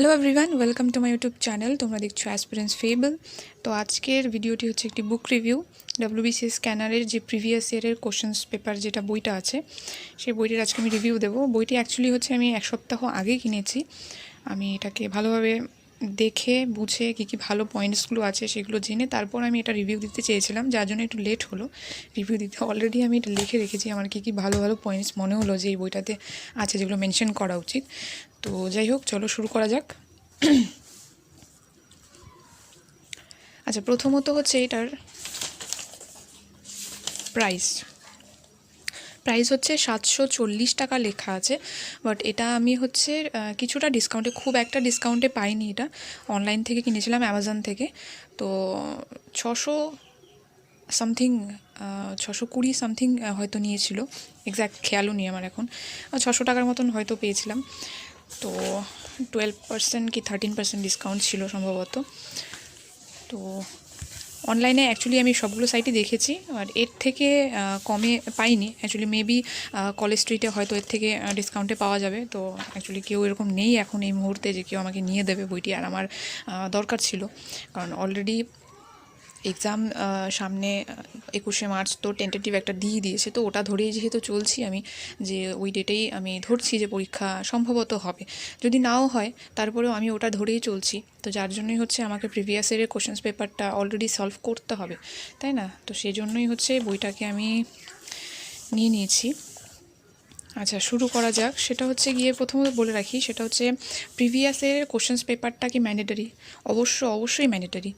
Hello everyone, welcome to my YouTube channel. তোমরা দেখছো aspirants fable. তো আজকের ভিডিওটি হচ্ছে একটি বুক রিভিউ। ডব্লিউবিসিএস স্ক্যানারের যে প্রিভিয়াস ইয়ারের কোশ্চেন্স পেপার যেটা বইটা আছে, সেই বইটির আজকে আমি রিভিউ দেবো। বইটি অ্যাকচুয়ালি হচ্ছে আমি এক সপ্তাহ আগে কিনেছি। আমি এটাকে ভালোভাবে দেখে বুঝে কী ভালো পয়েন্টসগুলো আছে সেগুলো জেনে তারপর আমি এটা রিভিউ দিতে চেয়েছিলাম, যার জন্য একটু লেট হলো রিভিউ দিতে। অলরেডি আমি এটা লিখে রেখেছি আমার কী ভালো ভালো পয়েন্টস মনে হলো যে এই বইটাতে আছে, যেগুলো মেনশন করা উচিত। তো যাই হোক, চলো শুরু করা যাক। আচ্ছা, প্রথমত হচ্ছে এটার প্রাইস হচ্ছে 740 টাকা লেখা আছে, বাট এটা আমি হচ্ছে কিছুটা ডিসকাউন্টে, খুব একটা ডিসকাউন্টে পাইনি। এটা অনলাইন থেকে কিনেছিলাম, অ্যামাজন থেকে। তো 600 সামথিং, 620 সামথিং হয়তো নিয়েছিল, এক্স্যাক্ট খেয়ালও নেই আমার এখন। 600 টাকার মতন হয়তো পেয়েছিলাম। তো 12% কি 13% ডিসকাউন্ট ছিল সম্ভবত। তো অনলাইনে অ্যাকচুয়ালি আমি সবগুলো সাইটই দেখেছি, আর এর থেকে কমে পাইনি। অ্যাকচুয়ালি মেবি কলেজ স্ট্রিটে হয়তো এর থেকে ডিসকাউন্টে পাওয়া যাবে। তো অ্যাকচুয়ালি কেউ এরকম নেই এখন এই মুহূর্তে যে কেউ আমাকে নিয়ে দেবে বইটি, আর আমার দরকার ছিল। কারণ অলরেডি এক্সাম সামনে 21শে মার্চ, তো টেন্টেটিভ একটা দিয়ে দিয়েছে। তো ওটা ধরেই যেহেতু চলছি আমি, যে ওই ডেটেই আমি ধরছি যে পরীক্ষা সম্ভবত হবে, যদি নাও হয় তারপরেও আমি ওটা ধরেই চলছি। তো যার জন্যই হচ্ছে আমাকে প্রিভিয়াস ইয়ারের কোশ্চেন্স পেপারটা অলরেডি সলভ করতে হবে, তাই না? তো সেই জন্যই হচ্ছে বইটাকে আমি নিয়ে নিয়েছি। আচ্ছা, শুরু করা যাক। সেটা হচ্ছে গিয়ে প্রথমত বলে রাখি, সেটা হচ্ছে প্রিভিয়াসের কোশ্চেন্স পেপারটা কি ম্যান্ডেটারি? অবশ্যই ম্যান্ডেটারি।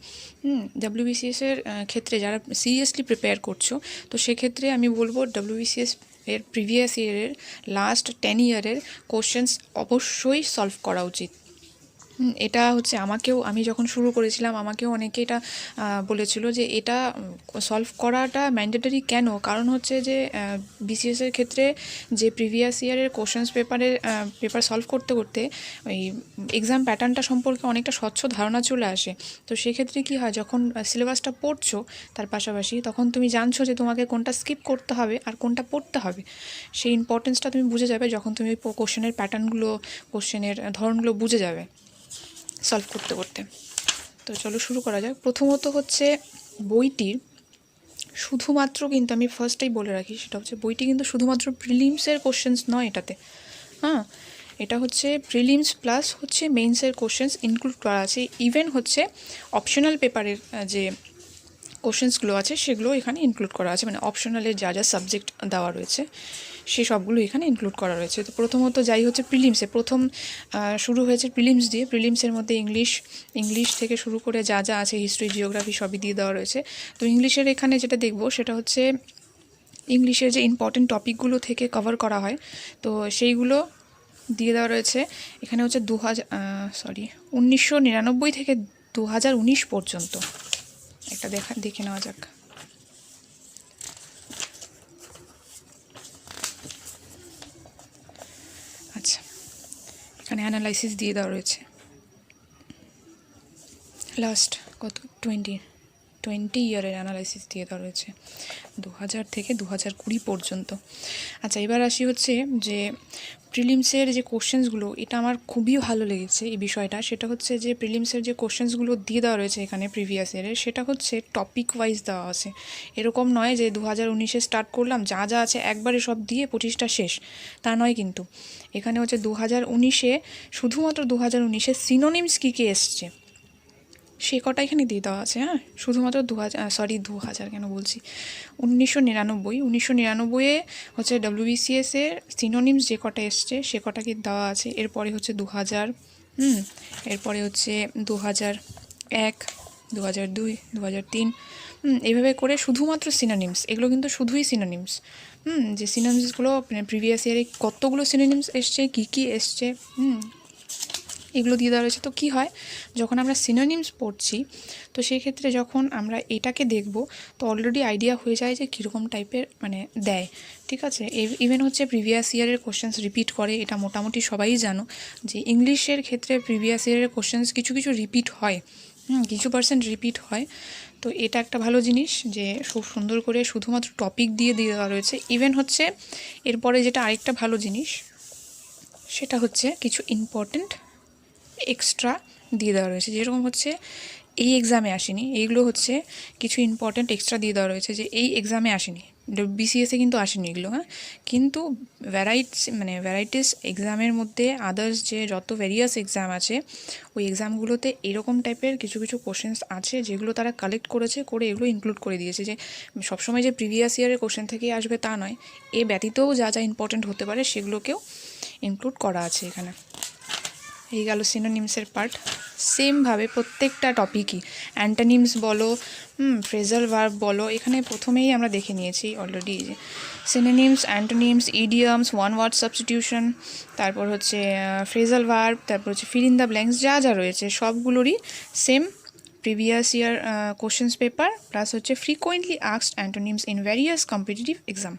ডাব্লিউবিসিএসের ক্ষেত্রে যারা সিরিয়াসলি প্রিপেয়ার করছো, তো সেক্ষেত্রে আমি বলবো ডাব্লিউবিসিএস এর প্রিভিয়াস ইয়ারের লাস্ট 10 ইয়ারের কোশ্চেন্স অবশ্যই সলভ করা উচিত। এটা হচ্ছে আমি যখন শুরু করেছিলাম আমাকেও অনেকে এটা বলেছিল যে এটা সলভ করাটা ম্যান্ডেটরি কেন। কারণ হচ্ছে যে বিসিএসের ক্ষেত্রে যে প্রিভিয়াস ইয়ারের কোশ্চেন্স পেপার সলভ করতে করতে ওই এক্সাম প্যাটার্নটা সম্পর্কে অনেকটা স্বচ্ছ ধারণা চলে আসে। তো সেক্ষেত্রে কী হয়, যখন সিলেবাসটা পড়ছো তার পাশাপাশি, তখন তুমি জানছো যে তোমাকে কোনটা স্কিপ করতে হবে আর কোনটা পড়তে হবে। সেই ইম্পর্টেন্সটা তুমি বুঝে যাবে যখন তুমি কোশ্চেনের প্যাটার্নগুলো, কোশ্চেনের ধরনগুলো বুঝে যাবে সলভ করতে করতে। তো চলো শুরু করা যাক। প্রথমত হচ্ছে বইটির শুধুমাত্র, কিন্তু আমি ফার্স্টেই বলে রাখি, সেটা হচ্ছে বইটি কিন্তু শুধুমাত্র প্রিলিমসের কোশ্চেন্স নয় এটাতে। এটা হচ্ছে প্রিলিমস প্লাস হচ্ছে মেইনসের কোশ্চেন্স ইনক্লুড করা আছে। ইভেন হচ্ছে অপশনাল পেপারের যে কোশ্চেন্সগুলো আছে সেগুলো এখানে ইনক্লুড করা আছে, মানে অপশনালের যা যা সাবজেক্ট দেওয়া রয়েছে সেই সবগুলো এখানে ইনক্লুড করা রয়েছে। তো প্রথমত যাই হচ্ছে প্রিলিমসে, শুরু হয়েছে প্রিলিমস দিয়ে। প্রিলিমসের মধ্যে ইংলিশ থেকে শুরু করে যা যা আছে, হিস্ট্রি, জিওগ্রাফি সবই দিয়ে দেওয়া রয়েছে। তো ইংলিশের এখানে যেটা দেখব সেটা হচ্ছে ইংলিশের যে ইম্পর্টেন্ট টপিকগুলো থেকে কভার করা হয়, তো সেইগুলো দিয়ে দেওয়া রয়েছে এখানে। হচ্ছে 1999 থেকে 2019 পর্যন্ত একটা দেখে নেওয়া যাক। আচ্ছা, এখানে অ্যানালাইসিস দিয়ে দেওয়া রয়েছে লাস্ট 20 ইয়ারের অ্যানালাইসিস দিয়ে দেওয়া রয়েছে 2000 থেকে 2020 পর্যন্ত। আচ্ছা, এবার আসি হচ্ছে যে প্রিলিমসের যে কোশ্চেন্সগুলো, এটা আমার খুবই ভালো লেগেছে এই বিষয়টা। সেটা হচ্ছে যে প্রিলিমসের যে কোশ্চেন্সগুলো দিয়ে দেওয়া রয়েছে এখানে প্রিভিয়াস ইয়ারের, সেটা হচ্ছে টপিক ওয়াইজ দেওয়া আছে। এরকম নয় যে 2019-এ স্টার্ট করলাম, যা যা আছে একবারে সব দিয়ে 25টা শেষ, তা নয়। কিন্তু এখানে হচ্ছে 2019-এ, শুধুমাত্র 2019-এ সিনোনিমস কী কী এসছে সে কটা এখানে দিয়ে দেওয়া আছে। শুধুমাত্র 2000 কেন বলছি, 1999-এ হচ্ছে ডব্লিউবিসিএসের সিনোনিমস যে কটা এসছে সে কটাকে দেওয়া আছে। এরপরে হচ্ছে 2000, এরপরে হচ্ছে 2001, 2002, 2003, এইভাবে করে শুধুমাত্র সিনোনিমস। এগুলো কিন্তু শুধুই সিনোনিমস। যে সিনোনিমসগুলো প্রিভিয়াস ইয়ারে কতগুলো সিনোনিমস এসছে, কী এসছে, এগুলো দিয়ে দেওয়া রয়েছে। তো কী হয়, যখন আমরা সিনোনিমস পড়ছি, তো সেই ক্ষেত্রে যখন আমরা এটাকে দেখব, তো অলরেডি আইডিয়া হয়ে যায় যে কীরকম টাইপের মানে দেয়। ঠিক আছে, ইভেন হচ্ছে প্রিভিয়াস ইয়ারের কোশ্চেন্স রিপিট করে, এটা মোটামুটি সবাই জানো যে ইংলিশের ক্ষেত্রে প্রিভিয়াস ইয়ারের কোশ্চেন্স কিছু রিপিট হয়, কিছু পার্সেন্ট রিপিট হয়। তো এটা একটা ভালো জিনিস যে খুব সুন্দর করে শুধুমাত্র টপিক দিয়ে দেওয়া রয়েছে। ইভেন হচ্ছে এরপরে যেটা আরেকটা ভালো জিনিস, সেটা হচ্ছে কিছু ইম্পর্টেন্ট এক্সট্রা দিয়ে দেওয়া রয়েছে, যেরকম হচ্ছে এই এক্সামে আসেনি, এইগুলো হচ্ছে কিছু ইম্পর্ট্যান্ট এক্সট্রা দিয়ে দেওয়া রয়েছে যে এই এক্সামে আসেনি, বিসিএসে কিন্তু আসেনি এগুলো, হ্যাঁ। কিন্তু ভ্যারাইটিস এক্সামের মধ্যে আদার্স যে যত ভেরিয়াস এক্সাম আছে ওই এক্সামগুলোতে এরকম টাইপের কিছু কিছু কোশ্চেন্স আছে যেগুলো তারা কালেক্ট করেছে, করে এগুলো ইনক্লুড করে দিয়েছে। যে সবসময় যে প্রিভিয়াস ইয়ারের কোশ্চেন থেকেই আসবে তা নয়, এ ব্যতীতও যা যা ইম্পর্ট্যান্ট হতে পারে সেগুলোকেও ইনক্লুড করা আছে এখানে। এই গেল সিনোনিমসের পার্ট। সেমভাবে প্রত্যেকটা টপিকই অ্যান্টোনিমস বলো, ফ্রেজাল ভার্ব বলো, এখানে প্রথমেই আমরা দেখে নিয়েছি অলরেডি যে synonyms, antonyms, idioms, one word substitution, তারপর হচ্ছে ফ্রেজাল ভার্ব, তারপর হচ্ছে ফিল ইন দ্য ব্ল্যাঙ্কস, যা যা রয়েছে সবগুলোরই same previous year questions paper plus হচ্ছে frequently asked antonyms in various competitive exam.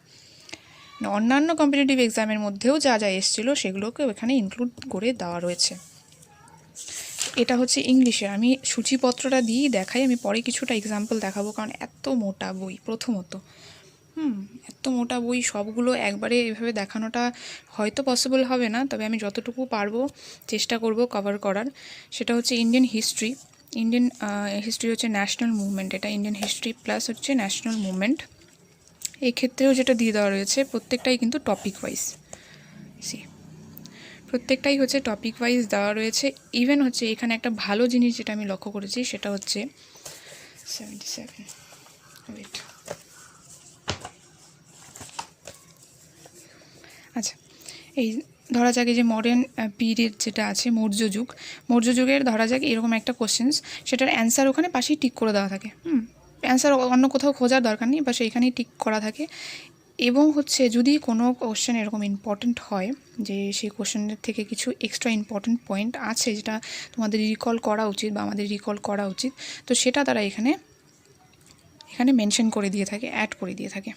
অন্যান্য কম্পিটিটিভ এক্সামের মধ্যেও যা যা এসেছিলো সেগুলোকে এখানে ইনক্লুড করে দেওয়া রয়েছে। এটা হচ্ছে ইংলিশের, আমি সূচিপত্রটা দিয়েই দেখাই, আমি পরে কিছুটা এক্সাম্পল দেখাবো, কারণ এত মোটা বই প্রথমত, এত মোটা বই সবগুলো একবারে এভাবে দেখানোটা হয়তো পসিবল হবে না, তবে আমি যতটুকু পারবো চেষ্টা করব কভার করার। সেটা হচ্ছে ইন্ডিয়ান হিস্ট্রি হচ্ছে ন্যাশনাল মুভমেন্ট, এটা ইন্ডিয়ান হিস্ট্রি প্লাস হচ্ছে ন্যাশনাল মুভমেন্ট। এই ক্ষেত্রেও যেটা দিয়ে দেওয়া রয়েছে প্রত্যেকটাই কিন্তু টপিক ওয়াইজ, প্রত্যেকটাই হচ্ছে টপিক ওয়াইজ দেওয়া রয়েছে। ইভেন হচ্ছে এখানে একটা ভালো জিনিস যেটা আমি লক্ষ্য করেছি সেটা হচ্ছে 77 ওয়েট, আচ্ছা এই ধরা যাক এই যে মডার্ন পিরিয়ড যেটা আছে মৌর্য যুগের ধরা যাক এরকম একটা কোশ্চেন্স, সেটার অ্যান্সার ওখানে পাশেই টিক করে দেওয়া থাকে, অ্যান্সার অন্য কোথাও খোঁজার দরকার নেই, বা সেইখানেই টিক করা থাকে। এবং হচ্ছে যদি কোনো কোশ্চেন এরকম ইম্পর্ট্যান্ট হয় যে সেই কোশ্চেনের থেকে কিছু এক্সট্রা ইম্পর্ট্যান্ট পয়েন্ট আছে যেটা তোমাদের রিকল করা উচিত বা আমাদের রিকল করা উচিত, তো সেটা তারা এখানে মেনশন করে দিয়ে থাকে, অ্যাড করে দিয়ে থাকে,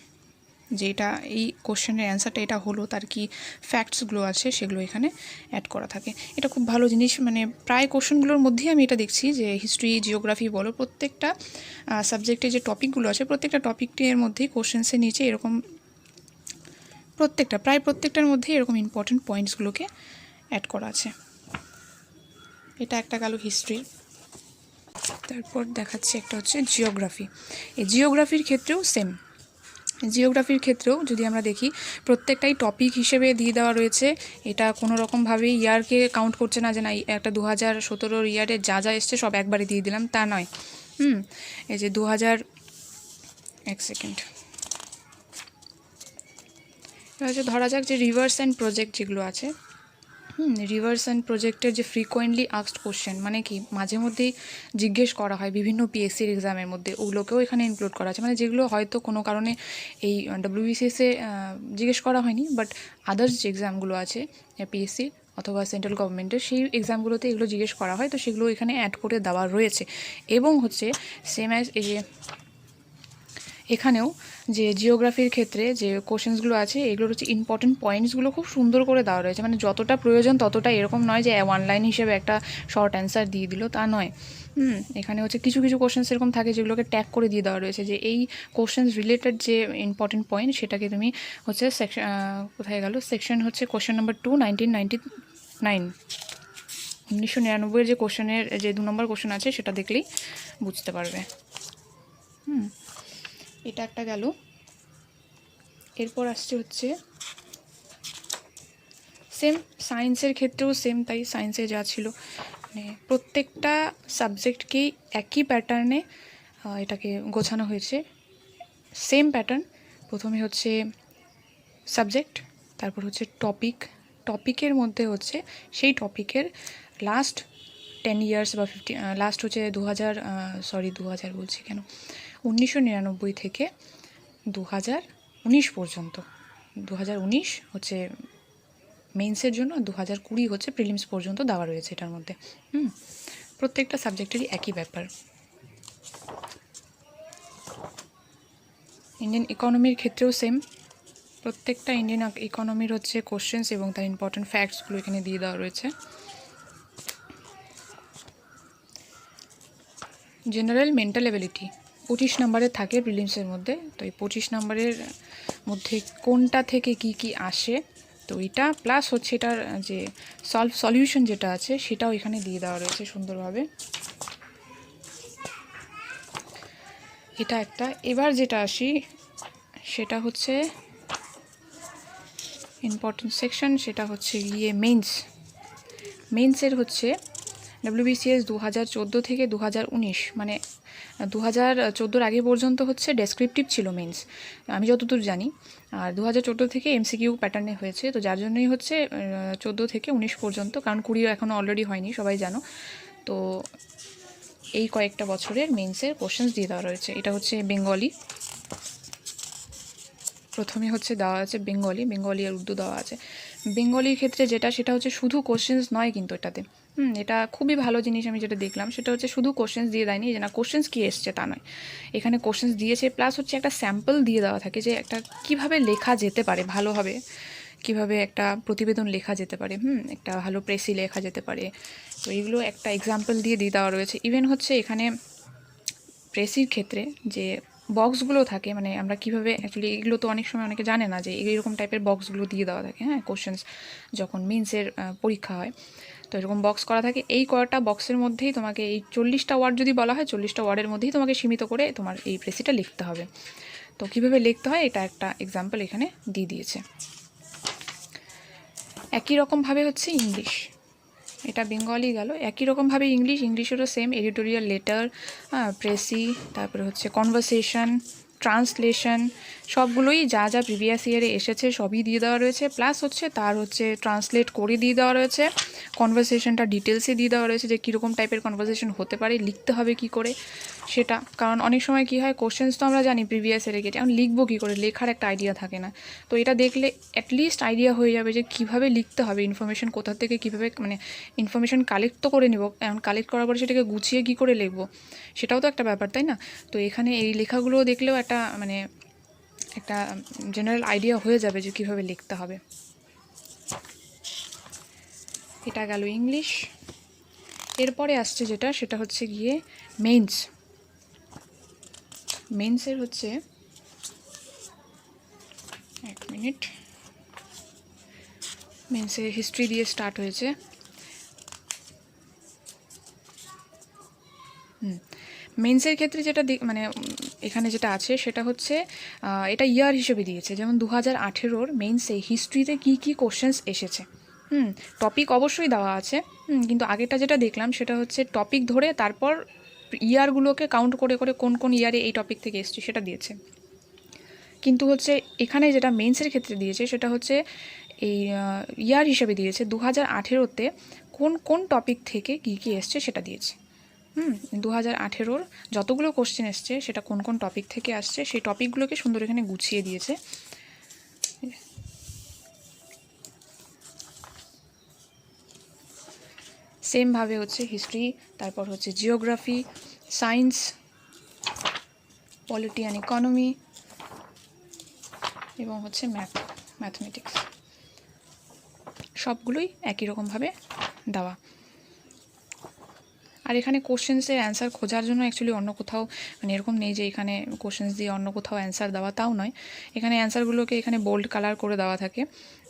যে এটা এই কোশ্চেনের অ্যান্সারটা এটা হলো, তার কি ফ্যাক্টসগুলো আছে সেগুলো এখানে অ্যাড করা থাকে। এটা খুব ভালো জিনিস, মানে প্রায় কোশ্চেনগুলোর মধ্যেই আমি এটা দেখছি যে হিস্ট্রি, জিওগ্রাফি বলো, প্রত্যেকটা সাবজেক্টে যে টপিকগুলো আছে প্রত্যেকটা টপিকের মধ্যেই কোশ্চেন্সের নিচে এরকম প্রায় প্রত্যেকটার মধ্যেই এরকম ইম্পর্ট্যান্ট পয়েন্টসগুলোকে অ্যাড করা আছে। এটা একটা গেল হিস্ট্রি। তারপর দেখাচ্ছি একটা হচ্ছে জিওগ্রাফি। এই জিওগ্রাফির ক্ষেত্রেও সেম, জিওগ্রাফির ক্ষেত্রেও যদি আমরা দেখি প্রত্যেকটাই টপিক হিসেবে দিয়ে দেওয়া রয়েছে। এটা কোনো রকমভাবেই ইয়ারকে কাউন্ট করছে না যে না একটা 2017 ইয়ারে যা যা এসছে সব একবারে দিয়ে দিলাম, তা নয়। এই যে এক সেকেন্ড, হচ্ছে ধরা যাক যে রিভার্স অ্যান্ড প্রজেক্ট যেগুলো আছে, রিভার্স অ্যান্ড প্রজেক্টের যে ফ্রিকোয়েন্টলি আস্কড কোশ্চেন, মানে কি মাঝে মধ্যেই জিজ্ঞেস করা হয় বিভিন্ন পিএসসির এক্সামের মধ্যে, ওগুলোকেও এখানে ইনক্লুড করা আছে, মানে যেগুলো হয়তো কোনো কারণে এই ডব্লিউবিসিএসে জিজ্ঞেস করা হয়নি, বাট আদার্স যে এক্সামগুলো আছে পিএসসি অথবা সেন্ট্রাল গভর্নমেন্টের সেই এক্সামগুলোতে এগুলো জিজ্ঞেস করা হয়, তো সেগুলো এখানে অ্যাড করে দেওয়া রয়েছে। এবং হচ্ছে সেম অ্যাজ এই যে এখানেও যে জিওগ্রাফির ক্ষেত্রে যে কোশ্চেন্সগুলো আছে এগুলোর হচ্ছে ইম্পর্টেন্ট পয়েন্টসগুলো খুব সুন্দর করে দেওয়া রয়েছে, মানে যতটা প্রয়োজন ততটা, এরকম নয় যে ওয়ান লাইন হিসেবে একটা শর্ট অ্যান্সার দিয়ে দিল, তা নয়। এখানে হচ্ছে কিছু কিছু কোশ্চেন্স এরকম থাকে যেগুলোকে ট্যাগ করে দিয়ে দেওয়া রয়েছে যে এই কোশ্চেন্স রিলেটেড যে ইম্পর্টেন্ট পয়েন্ট সেটাকে তুমি হচ্ছে সেকশন, কোথায় গেল সেকশন, হচ্ছে কোশ্চেন নাম্বার 2 1999 1999 যে কোশ্চেনের যে 2 নম্বর কোশ্চেন আছে সেটা দেখলেই বুঝতে পারবে। এটা একটা গেল। এরপর আসছে হচ্ছে সেম সায়েন্সের ক্ষেত্রেও সেম তাই, সায়েন্সে যা ছিল মানে প্রত্যেকটা সাবজেক্টকেই একই প্যাটার্নে এটাকে গোছানো হয়েছে, সেম প্যাটার্ন। প্রথমে হচ্ছে সাবজেক্ট, তারপর হচ্ছে টপিকের মধ্যে হচ্ছে সেই টপিকের লাস্ট 10 ইয়ার্স বা 15 লাস্ট হচ্ছে 2000 বলছি কেন 1999 থেকে 2019 পর্যন্ত, 2019 হচ্ছে মেন্সের জন্য, 2020 হচ্ছে প্রিলিমস পর্যন্ত দেওয়া রয়েছে এটার মধ্যে। প্রত্যেকটা সাবজেক্টেরই একই ব্যাপার। ইন্ডিয়ান ইকোনমির ক্ষেত্রেও সেম, প্রত্যেকটা ইন্ডিয়ান ইকোনমির হচ্ছে কোশ্চেন্স এবং তার ইম্পর্টেন্ট ফ্যাক্টসগুলো এখানে দিয়ে দেওয়া রয়েছে। জেনারেল মেন্টাল এবিলিটি 25 নম্বরের থাকে প্রিলিমসের মধ্যে, তো এই 25 নম্বরের মধ্যে কোনটা থেকে কি আসে তো এটা প্লাস হচ্ছে এটার যে সলিউশন যেটা আছে সেটাও এখানে দিয়ে দেওয়া রয়েছে সুন্দরভাবে। এটা একটা। এবার যেটা আসি সেটা হচ্ছে ইম্পর্টেন্ট সেকশন, সেটা হচ্ছে গিয়ে মেন্সের হচ্ছে WBCS 2014 থেকে 2019, মানে 2014 আগে পর্যন্ত হচ্ছে ডেসক্রিপটিভ ছিল মেন্স, আমি যতদূর জানি। আর 2014 থেকে MCQ প্যাটার্নে হয়েছে, তো যার জন্যই হচ্ছে 14 থেকে 19 পর্যন্ত, কারণ 20 এখনও অলরেডি হয়নি, সবাই জানো। তো এই কয়েকটা বছরের মেন্সের কোশ্চেন্স দিয়ে দেওয়া রয়েছে। এটা হচ্ছে বেঙ্গলি, প্রথমে হচ্ছে দেওয়া আছে বেঙ্গলি আর উর্দু দেওয়া আছে। বেঙ্গলির ক্ষেত্রে যেটা, সেটা হচ্ছে শুধু কোশ্চেন্স নয় কিন্তু এটাতে, এটা খুবই ভালো জিনিস। আমি যেটা দেখলাম সেটা হচ্ছে শুধু কোশ্চেন্স দিয়ে দেয়নি, যে না কোশ্চেন্স কী এসছে তা নয়, এখানে কোশ্চেন্স দিয়েছে প্লাস হচ্ছে একটা স্যাম্পল দিয়ে দেওয়া থাকে যে একটা কীভাবে লেখা যেতে পারে ভালোভাবে, কীভাবে একটা প্রতিবেদন লেখা যেতে পারে, একটা ভালো প্রেসি লেখা যেতে পারে। তো এইগুলো একটা এক্সাম্পল দিয়ে দেওয়া রয়েছে। ইভেন হচ্ছে এখানে প্রেসির ক্ষেত্রে যে বক্সগুলো থাকে, মানে আমরা কীভাবে অ্যাকচুয়ালি, এগুলো তো অনেক সময় অনেকে জানে না যে এইরকম টাইপের বক্সগুলো দিয়ে দেওয়া থাকে, কোশ্চেন্স যখন মেন্সের পরীক্ষা হয়, তো এরকম বক্স করা থাকে। এই কয়টা বক্সের মধ্যেই তোমাকে এই 40টা ওয়ার্ড যদি বলা হয়, 40টা ওয়ার্ডের মধ্যেই তোমাকে সীমিত করে তোমার এই প্রেসিটা লিখতে হবে। তো কীভাবে লিখতে হয় এটা একটা এক্সাম্পল এখানে দিয়ে দিয়েছে। একই রকমভাবে হচ্ছে ইংলিশ, এটা বেঙ্গলি গেল। একই রকমভাবে ইংলিশেরও সেম এডিটোরিয়াল লেটার, প্রেসি, তারপরে হচ্ছে কনভারসেশন, ট্রান্সলেশন, সবগুলোই যা যা প্রিভিয়াস ইয়ারে এসেছে সবই দিয়ে দেওয়া রয়েছে। প্লাস হচ্ছে তার হচ্ছে ট্রান্সলেট করে দিয়ে দেওয়া রয়েছে, কনভারসেশনটা ডিটেলসে দিয়ে দেওয়া রয়েছে যে কীরকম টাইপের কনভারসেশন হতে পারে, লিখতে হবে কি করে সেটা। কারণ অনেক সময় কি হয়, কোশ্চেন্স তো আমরা জানি প্রিভিয়াস ইয়ারে গেছে, এখন লিখবো কী করে, লেখার একটা আইডিয়া থাকে না। তো এটা দেখলে অ্যাটলিস্ট আইডিয়া হয়ে যাবে যে কীভাবে লিখতে হবে, ইনফরমেশন কোথা থেকে কীভাবে, মানে ইনফরমেশন কালেক্ট তো করে নেব, এখন কালেক্ট করার পরে সেটাকে গুছিয়ে কী করে লিখবো, সেটাও তো একটা ব্যাপার, তাই না? তো এখানে এই লেখাগুলো দেখলেও একটা মানে একটা জেনারেল আইডিয়া হয়ে যাবে যে কীভাবে লিখতে হবে। এটা গেল ইংলিশ। এরপরে আসছে যেটা, সেটা হচ্ছে গিয়ে মেন্সের হচ্ছে, এক মিনিট, মেন্সের হিস্ট্রি দিয়ে স্টার্ট হয়েছে। মেন্সের ক্ষেত্রে যেটা মানে এখানে যেটা আছে সেটা হচ্ছে এটা ইয়ার হিসেবে দিয়েছে, যেমন 2018 মেন্সে হিস্ট্রিতে কী কী কোশ্চেন্স এসেছে। টপিক অবশ্যই দেওয়া আছে, কিন্তু আগেটা যেটা দেখলাম সেটা হচ্ছে টপিক ধরে তারপর ইয়ারগুলোকে কাউন্ট করে করে কোন কোন ইয়ারে এই টপিক থেকে এসছে সেটা দিয়েছে। কিন্তু হচ্ছে এখানে যেটা মেন্সের ক্ষেত্রে দিয়েছে সেটা হচ্ছে এই ইয়ার হিসেবে দিয়েছে, 2018-তে কোন কোন টপিক থেকে কী কী এসছে সেটা দিয়েছে। 2018 যতগুলো কোশ্চেন এসছে সেটা কোন কোন টপিক থেকে আসছে সেই টপিকগুলোকে সুন্দর এখানে গুছিয়ে দিয়েছে। সেমভাবে হচ্ছে হিস্ট্রি, তারপর হচ্ছে geography, science, polity and economy, এবং হচ্ছে ম্যাথমেটিক্স, সবগুলোই একই রকমভাবে দেওয়া। আর এখানে কোশ্চেন্সের অ্যান্সার খোঁজার জন্য অ্যাকচুয়ালি অন্য কোথাও, মানে এরকম নেই যে এখানে কোশ্চেন্স দিয়ে অন্য কোথাও অ্যান্সার দেওয়া, তাও নয়। এখানে অ্যান্সারগুলোকে এখানে বোল্ড কালার করে দেওয়া থাকে,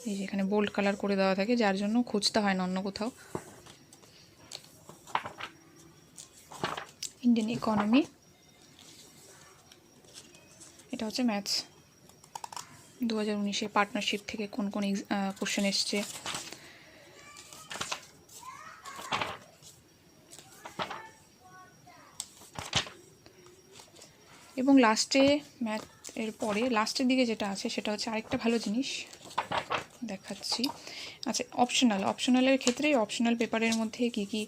এই যে এখানে বোল্ড কালার করে দেওয়া থাকে, যার জন্য খুঁজতে হয় না অন্য কোথাও। ইন্ডিয়ান ইকোনমি, এটা হচ্ছে ম্যাথস, 2019-এ পার্টনারশিপ থেকে কোন কোন কোশ্চেন এসছে। এবং লাস্টে ম্যাথ এর পরে লাস্টের দিকে যেটা আছে সেটা হচ্ছে আরেকটা ভালো জিনিস দেখাচ্ছি। আচ্ছা, অপশনালের ক্ষেত্রে অপশনাল পেপারের মধ্যে কী কী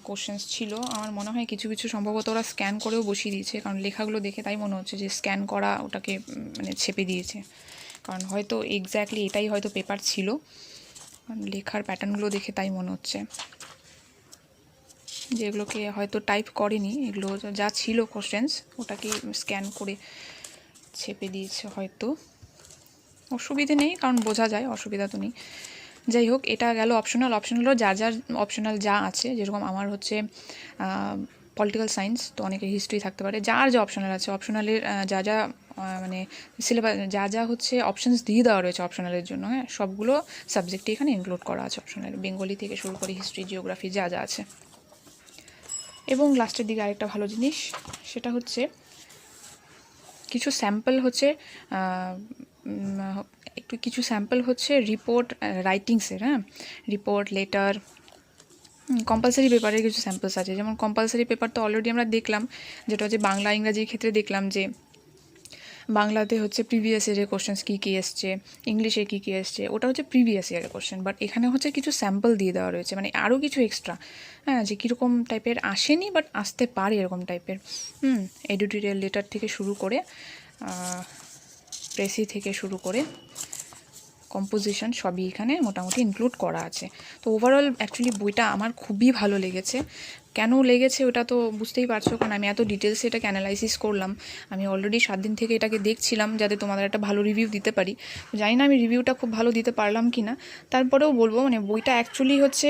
কোশ্চেন্স ছিল, আমার মনে হয় কিছু কিছু সম্ভবত ওরা স্ক্যান করেও বসিয়ে দিয়েছে, কারণ লেখাগুলো দেখে তাই মনে হচ্ছে যে স্ক্যান করা ওটাকে মানে ছেপে দিয়েছে, কারণ হয়তো এক্স্যাক্টলি এটাই হয়তো পেপার ছিল, লেখার প্যাটার্নগুলো দেখে তাই মনে হচ্ছে যে এগুলোকে হয়তো টাইপ করেনি, এগুলো যা ছিল কোশ্চেন্স ওটাকে স্ক্যান করে ছেপে দিয়েছে হয়তো। অসুবিধে নেই, কারণ বোঝা যায়, অসুবিধা তো নেই। যাই হোক, এটা গেল অপশনালও যার অপশনাল যা আছে, যেরকম আমার হচ্ছে পলিটিক্যাল সায়েন্স, তো অনেকে হিস্ট্রি থাকতে পারে, যার যা অপশনাল আছে, অপশনালের যা যা মানে সিলেবাস যা যা হচ্ছে অপশানস দিয়ে দেওয়া রয়েছে অপশনালের জন্য, হ্যাঁ সবগুলো সাবজেক্টই এখানে ইনক্লুড করা আছে অপশনাল, বেঙ্গলি থেকে শুরু করে হিস্ট্রি, জিওগ্রাফি যা যা আছে। এবং লাস্টের দিকে আরেকটা ভালো জিনিস, সেটা হচ্ছে কিছু স্যাম্পল হচ্ছে কিছু স্যাম্পল হচ্ছে রিপোর্ট রাইটিংসের, হ্যাঁ রিপোর্ট, লেটার, কম্পালসারি পেপারের কিছু স্যাম্পলস আছে। যেমন কম্পালসারি পেপার তো অলরেডি আমরা দেখলাম, যেটা হচ্ছে বাংলা ইংরাজির ক্ষেত্রে দেখলাম যে বাংলাতে হচ্ছে প্রিভিয়াস ইয়ারের কোশ্চেন্স কী কী এসছে, ইংলিশে কী কী এসছে, ওটা হচ্ছে প্রিভিয়াস ইয়ারের কোশ্চেন। বাট এখানে হচ্ছে কিছু স্যাম্পল দিয়ে দেওয়া রয়েছে, মানে আরও কিছু এক্সট্রা, হ্যাঁ যে কীরকম টাইপের আসেনি বাট আসতে পারে এরকম টাইপের। এডিটোরিয়াল লেটার থেকে শুরু করে প্রেসি থেকে শুরু করে কম্পোজিশন সবই এখানে মোটামুটি ইনক্লুড করা আছে। তো ওভারঅল অ্যাকচুয়ালি বইটা আমার খুবই ভালো লেগেছে। কেন লেগেছে ওটা তো বুঝতেই পারছো, কারণ আমি এত ডিটেলসে এটাকে অ্যানালাইসিস করলাম। আমি অলরেডি 7 দিন থেকে এটাকে দেখছিলাম যাতে তোমাদের একটা ভালো রিভিউ দিতে পারি। জানি না আমি রিভিউটা খুব ভালো দিতে পারলাম কি না, তারপরেও বলবো মানে বইটা অ্যাকচুয়ালি হচ্ছে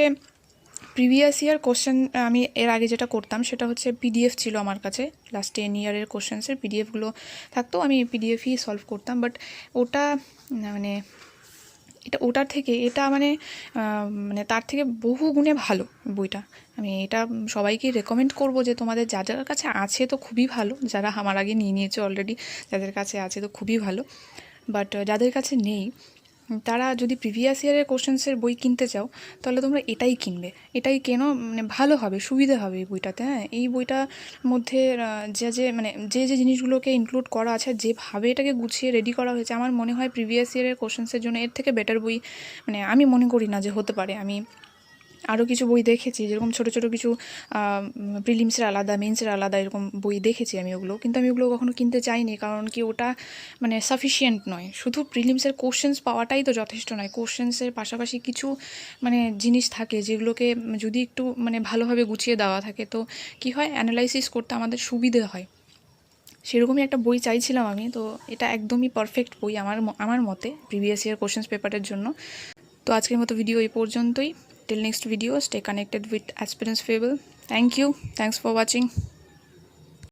প্রিভিয়াস ইয়ার কোশ্চেন। আমি এর আগে যেটা করতাম সেটা হচ্ছে পিডিএফ ছিল আমার কাছে, লাস্ট 10 ইয়ারের কোশ্চেন্সের পিডিএফগুলো থাকতো, আমি পিডিএফই সলভ করতাম। বাট ওটা মানে ওটার থেকে এটা মানে তার থেকে বহু গুণে ভালো বইটা। আমি এটা সবাইকে রেকমেন্ড করব যে তোমাদের যাদের কাছে আছে তো খুবই ভালো, যারা আমার আগে নিয়ে নিয়েছে অলরেডি, যাদের কাছে আছে তো খুবই ভালো। বাট যাদের কাছে নেই তারা যদি প্রিভিয়াস ইয়ারের কোশ্চেন্সের বই কিনতে চাও তাহলে তোমরা এটাই কিনবে, এটাই কেনো, মানে ভালো হবে, সুবিধা হবে এই বইটাতে। হ্যাঁ এই বইটার মধ্যে যে জিনিসগুলোকে ইনক্লুড করা আছে, যেভাবে এটাকে গুছিয়ে রেডি করা হয়েছে, আমার মনে হয় প্রিভিয়াস ইয়ারের কোশ্চেন্সের জন্য এর থেকে বেটার বই মানে আমি মনে করি না যে হতে পারে। আমি আরও কিছু বই দেখেছি যেরকম ছোটো ছোটো কিছু প্রিলিমসের আলাদা, মেন্সের আলাদা এরকম বই দেখেছি আমি ওগুলো, কিন্তু আমি ওগুলো কখনো কিনতে চাইনি, কারণ কি ওটা মানে সাফিসিয়েন্ট নয়। শুধু প্রিলিমসের কোশ্চেন্স পাওয়াটাই তো যথেষ্ট নয়, কোশ্চেন্সের পাশাপাশি কিছু মানে জিনিস থাকে যেগুলোকে যদি একটু মানে ভালোভাবে গুছিয়ে দেওয়া থাকে তো কি হয়, অ্যানালাইসিস করতে আমাদের সুবিধে হয়। সেরকমই একটা বই চাইছিলাম আমি, তো এটা একদমই পারফেক্ট বই আমার মতে প্রিভিয়াস ইয়ার কোশ্চেন্স পেপারের জন্য। তো আজকের মতো ভিডিও এই পর্যন্তই। Till next video, stay connected with Aspirants Fable. Thank you. Thanks for watching.